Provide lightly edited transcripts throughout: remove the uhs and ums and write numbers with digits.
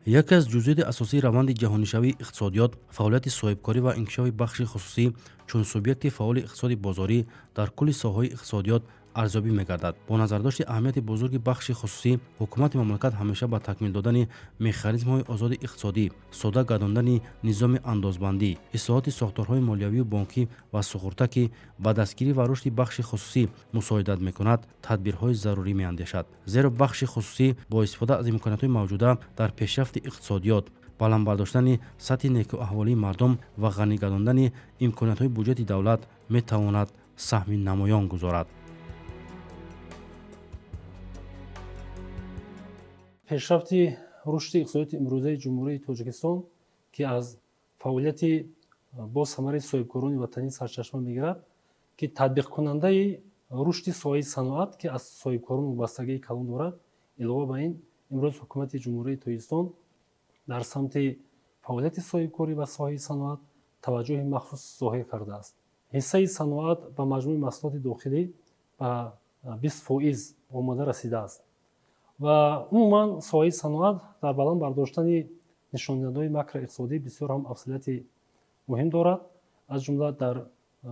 яке аз ҷузъиёти асосии раванди ҷаҳонишавии иқтисодиёт фаъолияти соҳибкорӣ ва инкишофи бахши хусусӣ чун субъекти фаъоли иқтисоди бозорӣ дар кулли соҳаҳои иқтисодиёт арзёбӣ мегардад. Бо назардошти аҳамияти бузурги бахши хусусӣ, ҳукумати мамлакат ҳамеша ба такмил додани механизмҳои озоди иқтисодӣ, содда гардондани низоми андозбандӣ, ислоҳоти сохторҳои молиявию бонкӣ ва суғурта, ки ба дастгирӣ ва рушди бахши хусусӣ мусоидат мекунад, тадбирҳои зарурӣ меандешад. Зеро бахши хусусӣ бо истифода аз имкониятҳои мавҷуда дар пешрафти иқтисодиёт, баланд бардоштани сатҳи некуаҳволии мардум ва ғанӣ гардондани имкониятҳои буҷети давлат метавонад саҳми намоён гузорад. пешрафти рушди иқтисодиёти имрӯзаи ҷумҳурии Тоҷикистон ки аз фаъолияти бо самари соҳибкорони ватанӣ сарчашма мегирад, ки татбиқкунандаи рушди соҳаи саноат ки аз соҳибкорон вобастагии калон дорад. Илова ба ин, имрӯз ҳукумати ҷумҳурии Тоҷикистон дар самти фаъолияти соҳибкорӣ ва соҳаи саноат таваҷҷӯҳи махсус зоҳир кардааст. Ҳиссаи саноат ба маҷмӯи маҳсулоти дохилӣ ба 20% омада расидааст ва умуман соҳаи саноат дар баланд бардоштани нишондиҳандаҳои макроиқтисодӣ бисёр ҳам афзалияти муҳим дорад, аз ҷумла дар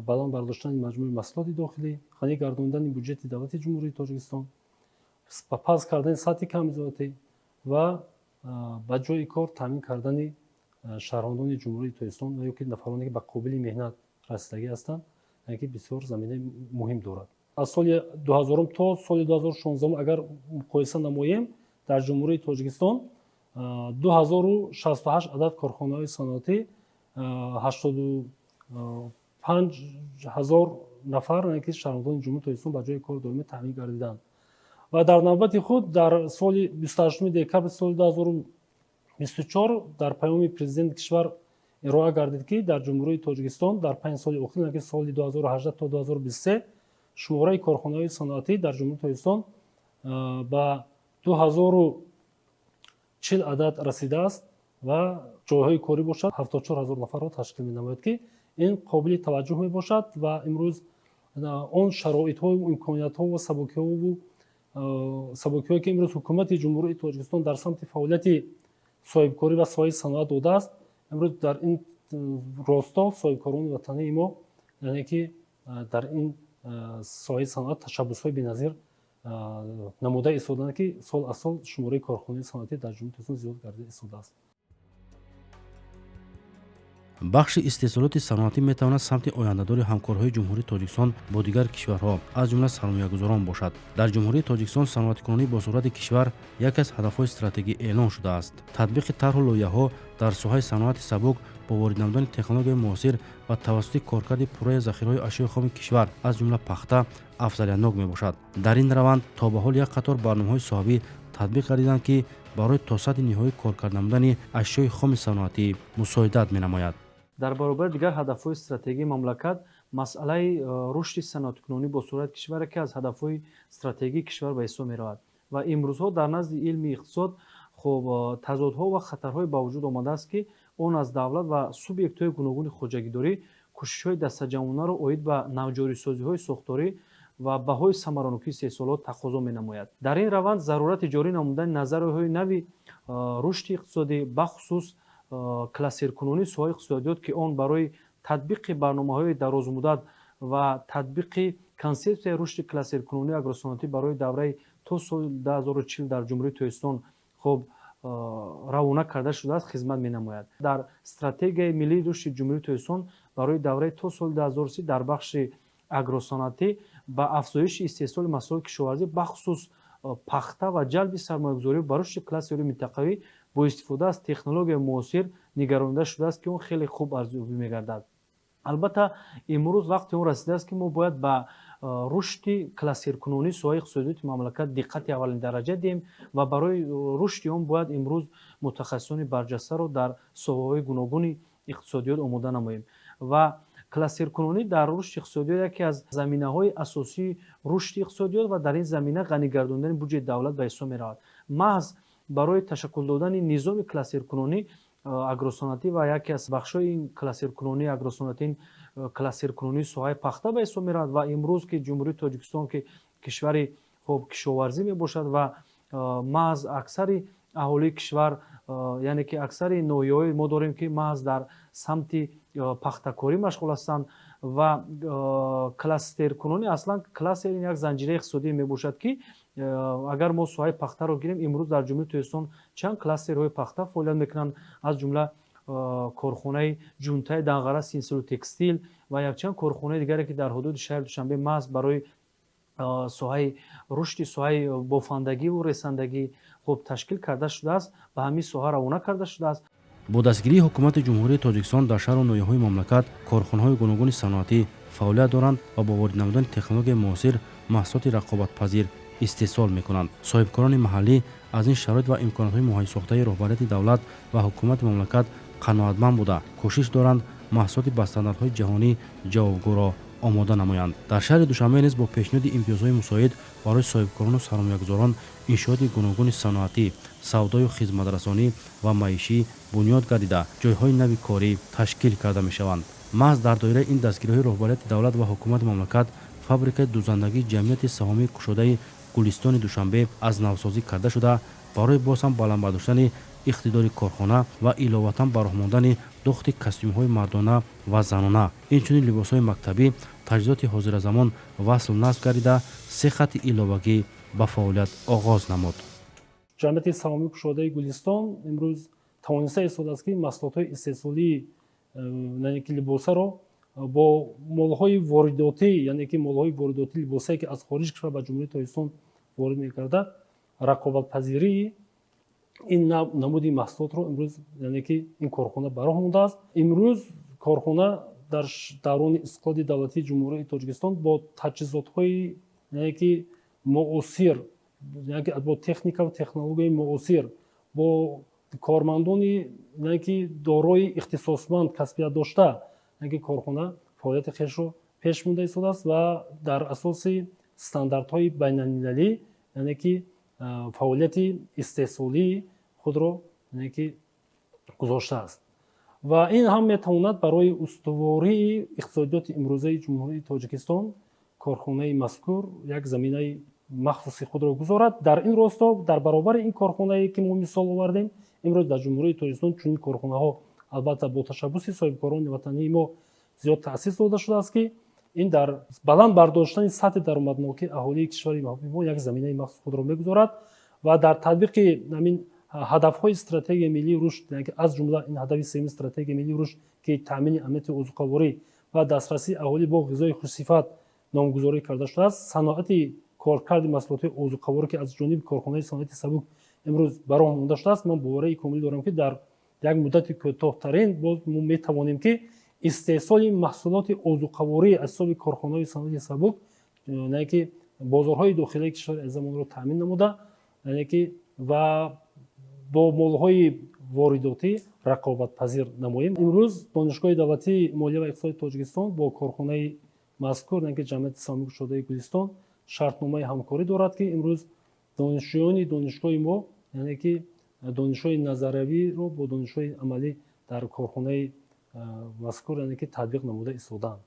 баланд бардоштани маҷмӯи маҳсулоти дохилӣ, ғанӣ гардондани бюҷети давлати ҷумҳурии Тоҷикистон, паст кардани сатҳи камизодатӣ ва ба ҷои кор таъмин кардани шаҳрвандони ҷумҳурии Тоҷикистон ва ёки нафароне ки ба қобили меҳнат расидагӣ ҳастанд, яке бисёр заминаи муҳим дорад. Аз соли 2000 то соли 2016 агар муқоиса намоем, дар ҷумҳурии Тоҷикистон 2068 адад корхонаҳои саноатӣ, 85000 нафар яки шаҳрвандони ҷумҳурии Тоҷикистон ба ҷои кор доимӣ таъмин гардиданд. ва дар навбати худ дар соли 28 декабри соли 2024 дар паёми президенти кишвар ироа гардид, ки дар ҷумҳурии Тоҷикистон дар 5 соли охир, яки соли 2018 то 2023 шумораи корхонаҳои саноатӣ дар ҷумҳурии Тоҷикистон ба 2040 адад расидааст ва ҷойҳои корӣ бошад 74000 нафарро ташкил менамояд, ки ин қобили таваҷҷӯҳ мебошад ва имрӯз он шароитҳо, имкониятҳо ва сабукиҳое ки имрӯз ҳукумати ҷумҳурии Тоҷикистон дар самти фаъолияти соҳибкорӣ ва соҳаи саноат додааст, имрӯз дар ин росто соҳибкорони ватании мо, яъне ки дар ин соҳаи саноат ташаббусҳои беназир намуда истоданд, ки сол аз сол шумораи корхонаҳои саноатӣ дар ҷумҳурии Тоҷикистон зиёд гардида истодааст. бахши истеҳсолоти саноатӣ метавонад самти ояндадори ҳамкориҳои ҷумҳурии Тоҷикистон бо дигар кишварҳо, аз ҷумла сармоягузорон бошад. дар ҷумҳурии Тоҷикистон саноаткунонӣ бо сурати кишвар яке аз ҳадафҳои стратегӣ эълон шудааст. татбиқи тарҳу лоиҳаҳо дар соҳаи саноати сабук бо ворид намудани технологияи муосир ва тавассути коркарди пурраи захираҳои ашёи хоми кишвар, аз ҷумла пахта, афзалиятнок мебошад. дар ин раванд то ба ҳол як қатор барномаҳои соҳабӣ татбиқ гардиданд, ки барои то сатҳи ниҳоӣ коркард намудани ашёи хоми саноатӣ мусоидат менамояд. дар баробари дигар ҳадафҳои стратегии мамлакат, масъалаи рушди саноаткунонӣ бо сурати кишвар яке аз ҳадафҳои стратегии кишвар ба ҳисоб меравад ва имрӯзҳо дар назди илми иқтисод хуб тазодҳо ва хатарҳое ба вуҷуд омадааст, ки он аз давлат ва субъектҳои гуногуни хоҷагидорӣ кӯшишҳои дастаҷамонаро оид ба навҷорисозиҳои сохторӣ ва баҳои самаранокии истеҳсолот тақозо менамояд. дар ин раванд зарурати ҷорӣ намудани назарияҳои нави рушди иқтисодӣ, бахусус классиркунонии соҳаи иқтисодиёт, ки он барои татбиқи барномаҳои дарозмуддат ва татбиқи консепсияи рушди классиркунонии агросаноатӣ барои давраи то соли 2040 дар ҷумҳурии Тоҷикистон хуб равона карда шудааст, хизмат менамояд. дар стратегияи миллии рушди ҷумҳурии Тоҷикистон барои давраи то соли 2030 дар бахши агросаноатӣ ба афзоиши истеҳсоли маҳсулоти кишоварзӣ, бахусус пахта ва ҷалби сармоягузорӣ ба рушди классиёрии минтақавӣ бо истифода аз технологияи муосир нигаронида шудааст, ки он хеле хуб арзёбӣ мегардад. албатта имрӯз вақти он расидааст, ки мо бояд ба рушди классиркунонии соҳаи иқтисодиёти мамлакат диққати аввалин дараҷа диҳем ва барои рушди он бояд имрӯз мутахассисони барҷастаро дар соҳаҳои гуногуни иқтисодиёт омода намоем ва классиркунонӣ дар рушди иқтисодиёт яке аз заминаҳои асосии рушди иқтисодиёт ва дар ин замина ғанигардондани буҷети давлат ба ҳисоб меравад. маҳз барои ташаккул додани низоми классиркунонӣ агросаноатӣ ва яке аз бахшҳои ин классиркунонии агросаноатӣ классиркунонии соҳаи пахта ба ҳисоб меравад ва имрӯз ки ҷумҳурии Тоҷикистон ки кишвари хуб кишоварзӣ мебошад ва маҳз аксари аҳолии кишвар яъне ки аксари ноҳияҳои мо дорем ки маҳз дар самти пахтакорӣ машғул ҳастанд ва кластеркунонӣ аслан кластер ин як занҷираи иқтисодӣ мебошад ки агар мо соҳаи пахтаро гирем имрӯз дар ҷумҳурии Тоҷикистон чанд кластерҳои пахта фаъолият мекунанд, аз ҷумла корхонаи ҷунтаи Данғара синсилу текстил ва якчанд корхонаи дигаре ки дар ҳудуди шаҳри Душанбе маҳз барои соҳаи рушди соҳаи бофандагиву ресандагӣ хуб ташкил карда шудааст, ба ҳамин соҳа равона карда шудааст. бо дастгирии ҳукумати ҷумҳурии тоҷикистон дар шаҳру ноҳияҳои мамлакат корхонаҳои гуногуни саноатӣ фаъолият доранд ва бо ворид намудани технологияи муосир маҳсулоти рақобатпазир истеҳсол мекунанд. соҳибкорони маҳаллӣ аз ин шароит ва имконотҳои муҳайисохтаи роҳбарияти давлат ва ҳукумати мамлакат қаноатманд буда кӯшиш доранд маҳсулоти ба стандартҳои ҷаҳонӣ ҷавобгӯро омода намоянд. дар шаҳри Душанбе низ бо пешниҳоди имтиёзҳои мусоид барои соҳибкорону сармоягузорон иншооти гуногуни саноатӣ, савдою хизматрасонӣ ва маишӣ бунёд гардида ҷойҳои нави корӣ ташкил карда мешаванд. маҳз дар доираи ин дастгириҳои роҳбарияти давлат ва ҳукумати мамлакат фабрикаи дузандагии ҷамъияти саҳомии кушодаи гулистони Душанбе аз навсозӣ карда шуда барои боз ҳам баланд бардоштани иқтидори корхона ва иловатан ба роҳ мондани духти костюмҳои мардона ва занона, инчунин либосҳои мактабӣ, таҷҳизоти ҳозиразамон васл насб гардида се хати иловагӣ ба фаъолият оғоз намуд. ҷамъияти саҳомии кушодаи Гулистон имрӯз тавониста истодааст ки маҳсулотҳои истеҳсолии яъне ки либосаро бо молҳои воридотӣ, яъне ки молҳои воридоти либосае ки аз хориҷи кишвар ба ҷумҳурии Тоҷикистон ворид мегардад, рақобатпазирии ин намуди маҳсулотро имрӯз яъне ки ин корхона ба роҳ мондааст. Имрӯз корхона дар даврони истиқлоли давлатии ҷумҳурии Тоҷикистон бо таҷҳизотҳои яъне ки муосир, яъне ки бо техникаву технологияи муосир, бо кормандони яъне ки дорои ихтисосманд касбият дошта, яъне ки корхона фаъолияти хешро пеш монда истодааст ва дар асоси стандартҳои байналмилалӣ яъне ки фаъолияти истеҳсолии худро яъне ки гузоштааст. ва ин ҳам метавонад барои устувории иқтисодиёти имрӯзаи ҷумҳурии Тоҷикистон корхонаи мазкур як заминаи махсуси худро гузорад. дар ин росто дар баробари ин корхонае ки мо мисол овардем, имрӯз дар ҷумҳурии Тоҷикистон чунин корхонаҳо албатта бо ташаббуси соҳибкорони ватании мо зиёд таъсис дода шудааст ки ин дар баланд бардоштани сатҳи даромаднокии аҳолии кишвари мо як заминаи махсуси худро мегузорад ва дар татбиқи ҳамин ҳадафҳои стратегияи миллии рушд, аз ҷумла ин ҳадафи сеюми стратегияи миллии рушд ки таъмини амнияти озуқаворӣ ва дастрасии аҳолӣ бо ғизои хушсифат номгузорӣ карда шудааст. саноати коркарди маҳсулотҳои озуқаворӣ ки аз ҷониби корхонаи саноати сабук имрӯз ба роҳ монда шудааст, ман боварии комилӣ дорам ки дар як муддати кӯтоҳтарин боз мо метавонем ки истеҳсоли маҳсулоти озуқаворӣ аз ҳисоби корхонаҳои саноати сабук яъне ки бозорҳои дохилии кишвари азизамонро таъмин намуда яъне ки ва бо молҳои воридотӣ рақобатпазир намоем. имрӯз донишгоҳи давлатии молия ва иқтисоди Тоҷикистон бо корхонаи мазкур яъне ки ҷамъияти саҳомии кушодаи Гулистон шартномаи ҳамкорӣ дорад ки имрӯз донишҷӯёни донишгоҳи мо яъне ки донишҳои назариявиро бо донишҳои амалӣ дар корхонаи мазкур яъне ки татбиқ намуда истодаанд.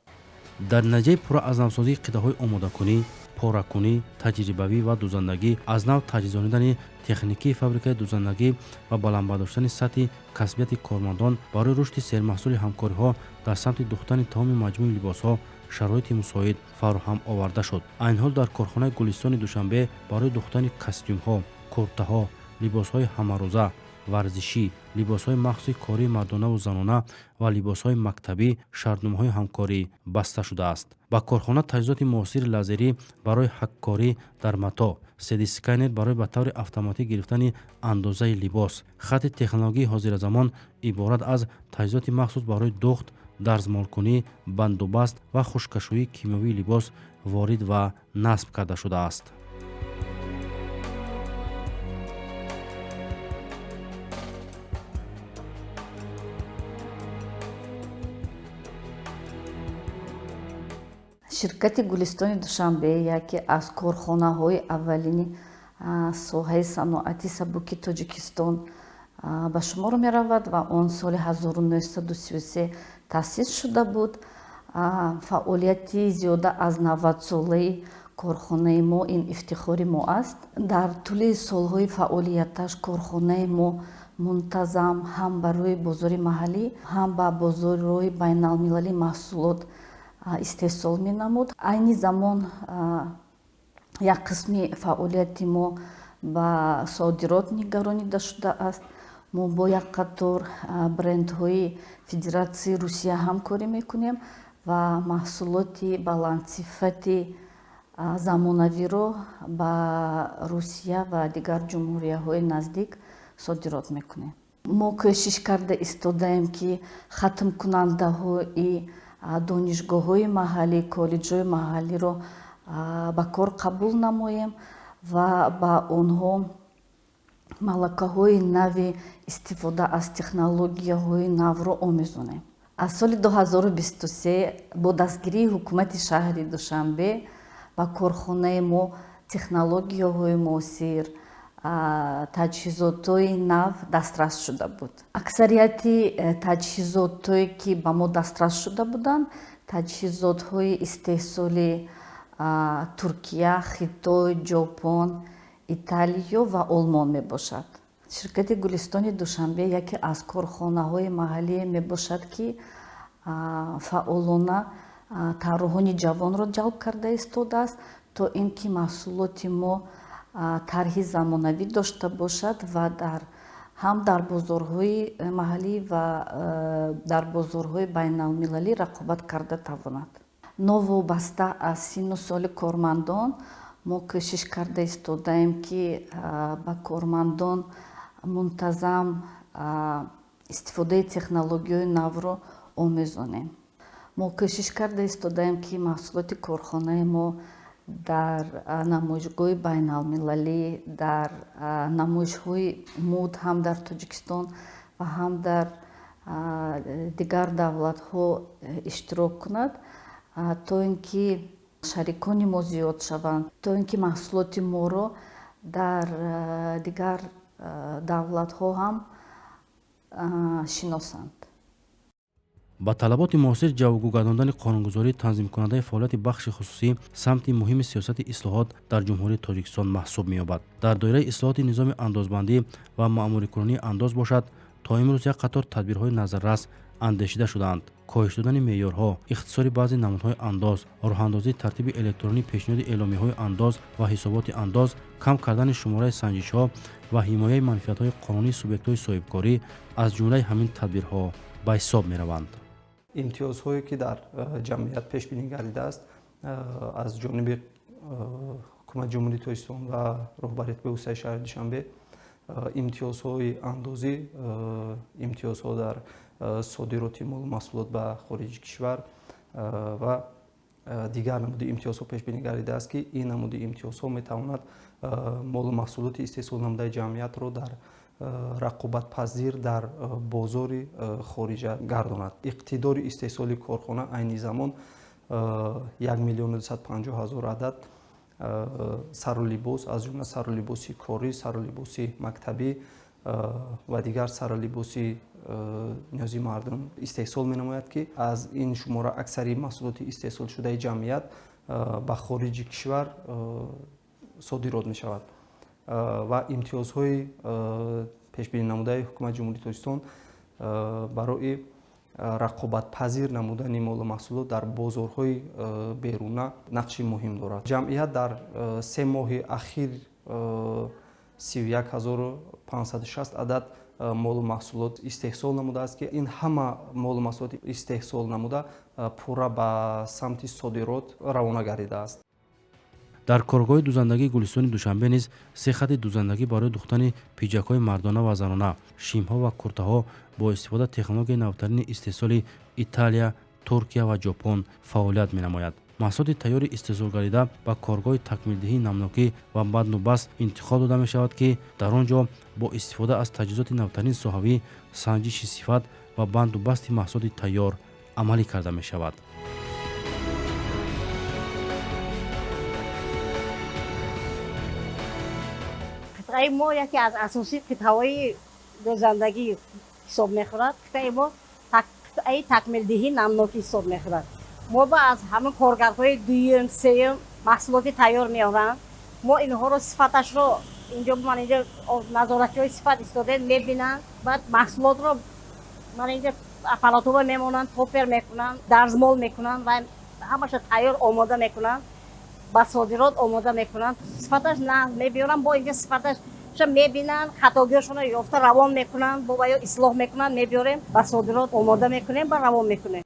дар натиҷаи пурра аз навсозии қидаҳои омодакунӣ, поракунӣ, таҷрибавӣ ва дузандагӣ, аз нав таҷҳизонидани техникии фабрикаи дузандагӣ ва баландбардоштани сатҳи касбияти кормандон барои рушди сермаҳсули ҳамкориҳо дар самти духтани тамоми маҷмӯи либосҳо шароити мусоид фароҳам оварда шуд. айни ҳол дар корхонаи гулистони Душанбе барои духтани костюмҳо, куртаҳо, либосҳои ҳамарӯза, варзишӣ, либосҳои махсуси кории мардонаву занона ва либосҳои мактабӣ шартномаҳои ҳамкорӣ баста шудааст. ба корхона таҷҳизоти муосири лазерӣ барои ҳаккорӣ дар матоъ, CD-сканер барои ба таври автоматӣ гирифтани андозаи либос, хати технологии ҳозиразамон иборат аз таҷҳизоти махсус барои духт, дарзмолкунӣ, бандубаст ва хушкашӯии кимиёвии либос ворид ва насб карда шудааст. ширкати Гулистони Душанбе яке аз корхонаҳои аввалини соҳаи саноати сабуки Тоҷикистон ба шумор меравад ва он соли 1933 таъсис шуда буд. фаъолияти зиёда аз 90 солаи корхонаи мо ин ифтихори мо аст. Дар тӯли солҳои фаъолияташ корхонаи мо мунтазам ҳам барои бозори маҳаллӣ, ҳам ба бозорҳои байналмилалӣ маҳсулот истеҳсол менамуд. Айни замон як қисми фаъолияти мо ба содирот нигаронида шудааст. мо бо як қатор брендҳои Федератсияи Русия ҳамкорӣ мекунем ва маҳсулоти баландсифати замонавиро ба Русия ва дигар ҷумҳурияҳои наздик содирот мекунем. мо кӯшиш карда истодаем ки хатмкунандаҳои донишгоҳҳои маҳаллӣ, коллеҷҳои маҳаллиро ба кор қабул намоем ва ба онҳо малакаҳои нави истифода аз технологияҳои навро омӯзонем. аз соли 2023 бо дастгирии ҳукумати шаҳри Душанбе ба корхонаи мо технологияҳои муосир, таҷҳизотҳои нав дастрас шуда буд. аксарияти таҷҳизотҳое ки ба мо дастрас шуда буданд таҷҳизотҳои истеҳсоли Туркия, Хитой, Ҷопон, Италиё ва Олмон мебошад. ширкати Гулистони Душанбе яке аз корхонаҳои маҳаллие мебошад ки фаъолона тарҳони ҷавонро ҷалб карда истодааст, то ин ки маҳсулоти мо тарҳи замонавӣ дошта бошад ва ҳам дар бозорҳои маҳаллӣ ва дар бозорҳои байналмилалӣ рақобат карда тавонад. новобаста аз синну соли кормандон мо кӯшиш карда истодаем ки ба кормандон мунтазам истифодаи технологияҳои навро омӯзонем. мо кӯшиш карда истодаем ки маҳсулоти корхонаи мо дар намоишгоҳи байналмилалӣ, дар намоишҳои муд ҳам дар Тоҷикистон ва ҳам дар дигар давлатҳо иштирок кунад, то ин ки шарикони мо зиёд шаванд, то ин ки маҳсулоти моро дар дигар давлатҳо ҳам шиносанд. ба талаботи муосир ҷавобгӯ гардондани қонунгузории танзимкунандаи фаъолияти бахши хусусӣ самти муҳими сиёсати ислоҳот дар ҷумҳурии Тоҷикистон маҳсуб меёбад. дар доираи ислоҳоти низоми андозбандӣ ва маъмурикунонии андоз бошад, то имрӯз як қатор тадбирҳои назаррас андешида шудаанд. коҳиш додани меъёрҳо, ихтисори баъзе намудҳои андоз, роҳандозии тартиби электронии пешниҳоди эъломияҳои андоз ва ҳисоботи андоз, кам кардани шумораи санҷишҳо ва ҳимояи манфиатҳои қонунии субъектҳои соҳибкорӣ аз ҷумлаи ҳамин тадбирҳо ба ҳисоб мераванд. имтиёзҳое ки дар ҷамъият пешбинӣ гардидааст аз ҷониби ҳукумати ҷумҳурии Тоҷикистон ва роҳбарияти беҳусаи шаҳри Душанбе, имтиёзҳои андозӣ, имтиёзҳо дар содироти молу маҳсулот ба хориҷи кишвар ва дигар намуди имтиёзҳо пешбинӣ гардидааст ки ин намуди имтиёзҳо метавонад молу маҳсулоти истеҳсол намудаи ҷамъиятро дар рақобатпазир дар бозори хориҷа гардонад. иқтидори истеҳсоли корхона айни замон 1 миллион 250 ҳазор адад сарулибос, аз ҷумла сарулибоси корӣ, сарулибоси мактабӣ ва дигар сарулибоси ниёзи мардум истеҳсол менамояд ки аз ин шумора аксари маҳсулоти истеҳсолшудаи ҷамъият ба хориҷи кишвар содирот мешавад ва имтиёзҳои пешбинӣ намудаи ҳукумати ҷумҳурии Тоҷикистон барои рақобатпазир намудани молу маҳсулот дар бозорҳои беруна нақши муҳим дорад. ҷамъият дар 3 моҳи ахир 31560 адад молу маҳсулот истеҳсол намудааст ки ин ҳама молу маҳсулоти истеҳсол намуда пурра ба самти содирот равона гардидааст. дар коргоҳи дузандагии Гулистони Душанбе низ 3 хати дузандагӣ барои духтани пиҷакҳои мардона ва занона, шимҳо ва куртаҳо бо истифода технологияи навтарини истеҳсоли Италия, Туркия ва Ҷопон фаъолият менамояд. маҳсулоти тайёри истеҳсол гардида ба коргоҳи такмилдиҳии намнокӣ ва бандубаст интиқол дода мешавад ки дар он ҷо бо истифода аз таҷҳизоти навтарини соҳавӣ санҷиши сифат ва бандубасти маҳсулоти тайёр амалӣ карда мешавад. қитъаи мо яке аз асосии қитъаҳои дозандагӣ ҳисоб мехӯрад. қитъаи мо қитъаи такмилдиҳӣ намнокӣ ҳисоб мехӯрад. мо ба аз ҳама коргарҳои дуюм, сеюм маҳсулоти тайёр меоранд. мо инҳоро сифаташро инҷо ман инҷо назоратчиҳои сифат истодем мебинанд. Баъд маҳсулотро ман инҷо аппаратура мемонанд, топер мекунанд, дарзмол мекунанд ва ҳамаша тайёр омода мекунанд, ба содирот омода мекунанд. Сифаташ на мебиёранд, бо инҷо сифаташро мебинанд, хатогиҳошонро ёфта равон мекунанд, бо ё ислоҳ мекунанд, мебиёрем ба содирот омода мекунем, ба равон мекунем.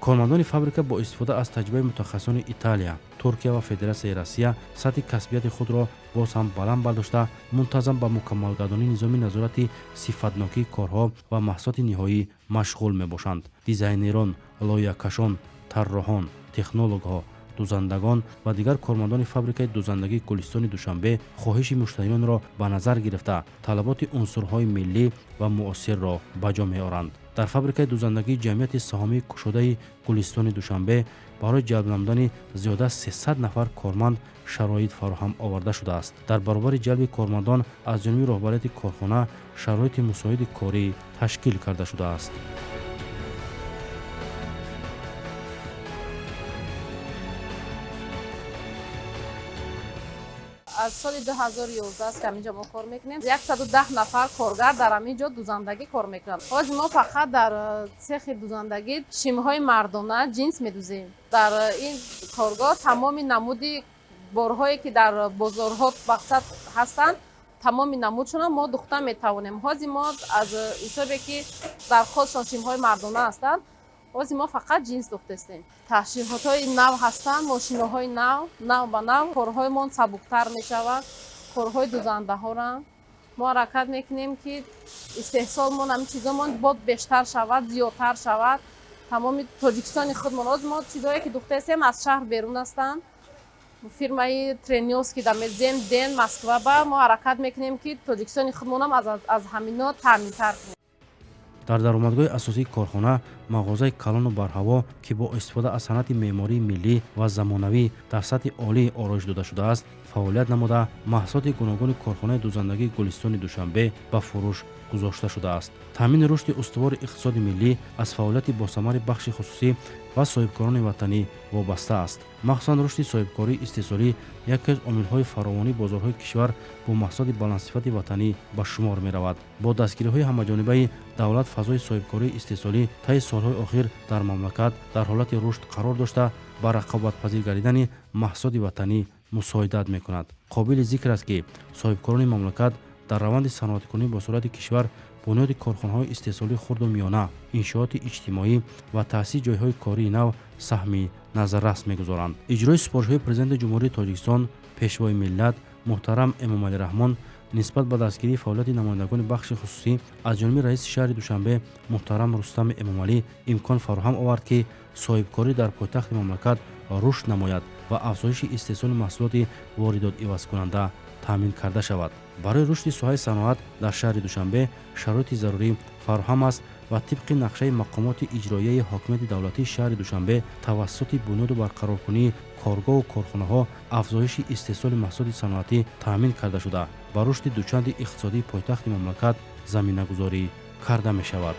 кормандони фабрика бо истифода аз таҷрибаи мутахассисони Италия, Туркия ва Федератсияи Россия сатҳи касбияти худро боз ҳам баланд бардошта, мунтазам ба мукаммалгардонии низоми назорати сифатнокии корҳо ва маҳсулоти ниҳоӣ машғул мебошанд. Дизайнерон, лоиҳакашон, тарроҳон, технологҳо, дузандагон ва дигар кормандони фабрикаи дузандагии Гулистони Душанбе хоҳиши муштариёнро ба назар гирифта талаботи унсурҳои миллӣ ва муосирро ба ҷо меоранд. дар фабрикаи дузандагии ҷамъияти саҳомии кушодаи Гулистони Душанбе барои ҷалб намудани зиёда аз 300 нафар корманд шароит фароҳам оварда шудааст. дар баробари ҷалби кормандон аз ҷониби роҳбарияти корхона шароити мусоиди корӣ ташкил карда шудааст. аз соли 2011 аст ки ҳаминҷо мо кор мекунем. 110 нафар коргар дар ҳаминҷо дузандагӣ кор мекунанд. ҳозир мо фақат дар цехи дузандагӣ шимҳои мардона ҷинс медузем. дар ин коргоҳ тамоми намуди борҳое ки дар бозорҳо мақсад ҳастанд, тамоми намудшона мо духта метавонем. ҳозир мо аз ҳисобе ки дар хосшон шимҳои мардона ҳастанд, ҳозир мо фақат ҷинс духтестем. ташриҳотҳои нав ҳастанд, мошинаҳои нав ба нав, корҳоимон сабуктар мешавад, корҳои дузандаҳорам. мо ҳаракат мекунем ки истеҳсолмон ҳамин чизомон бод бештар шавад, зиёдтар шавад. тамоми тоҷикистони худмон ҳозир мо чизое ки духтестем аз шаҳр берун ҳастанд. фирмаи Тренёвский дар Медзем, Ден, Москва ба мо ҳаракат мекунем ки тоҷикистони худмонам аз ҳамино таъминтар кунем. дар даромадгоҳи асосии корхона мағозаи калону барҳаво ки бо истифода аз санъати меъмории миллӣ ва замонавӣ дар сатҳи олӣ ороиш дода шудааст фаъолият намуда маҳсулоти гуногуни корхонаи дузандагии Гулистони Душанбе ба фурӯш гузошта шудааст. таъмини рушди устувори иқтисоди миллӣ аз фаъолияти босамари бахши хусусӣ ва соҳибкорони ватанӣ вобаста аст. махсусан рушди соҳибкории истеҳсолӣ яке аз омилҳои фаровонии бозорҳои кишвар бо маҳсулоти баландсифати ватанӣ ба шумор меравад. бо дастгириҳои ҳамаҷонибаи давлат фазои соҳибкории истеҳсолӣ таи солҳои охир дар мамлакат дар ҳолати рушд қарор дошта ба рақобатпазир гардидани маҳсулоти ватанӣ мусоидат мекунад. қобили зикр аст ки соҳибкорони мамлакат дар раванди саноатикунӣ бо сурати кишвар бунёди корхонаҳои истеҳсолии хурду миёна, иншооти иҷтимоӣ ва таъсиси ҷойҳои кории нав саҳми назаррас мегузоранд. иҷрои супоришҳои президенти ҷумҳурии Тоҷикистон, пешвои миллат муҳтарам Эмомалираҳмон нисбат ба дастгирии фаъолияти намояндагони бахши хусусӣ аз ҷониби раиси шаҳри Душанбе муҳтарам Рустами Эмомалӣ имкон фароҳам овард ки соҳибкорӣ дар пойтахти мамлакат рушд намояд ва афзоиши истеҳсоли маҳсулоти воридотивазкунанда таъмин карда шавад. барои рушди соҳаи саноат дар шаҳри Душанбе шароити зарурӣ фароҳам аст ва тибқи нақшаи мақомоти иҷроияи ҳокимияти давлатии шаҳри Душанбе тавассути бунёду барқароркунии коргоҳу корхонаҳо афзоиши истеҳсоли маҳсулоти саноатӣ таъмин карда шуда ба рушди дучанди иқтисодии пойтахти мамлакат заминагузорӣ карда мешавад.